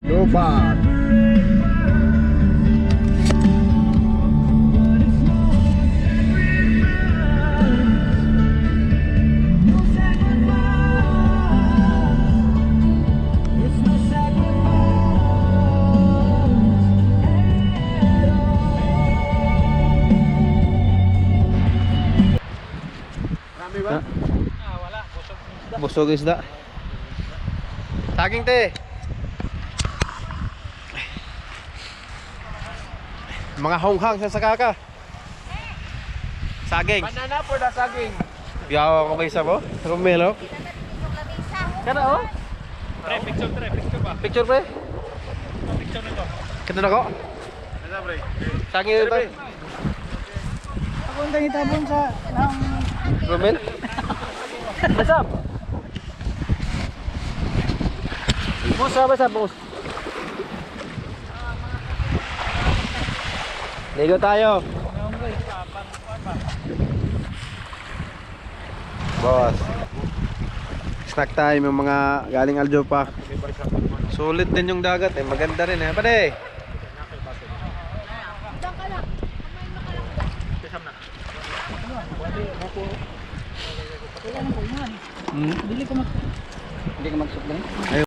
Lubak. Marami ba? Wala. Busog isda. Saging te. Mga honghang sa sakaka. Saging. Banana for the saging. Biyawa ko kay Sabo. Romelo. Kana oh? Pre, picture ba? Picture pre. Picture nito. Kita na ko. Ano pre? Saging ito. Ako ang tanitabon sa ng Romel. What's up? Boss, what's up, boss? Ligo tayo. Boss. Snack time yung mga galing Aljo pa. Sulit din yung dagat eh. Maganda rin eh. Pade. Hindi ka mag-sup lang.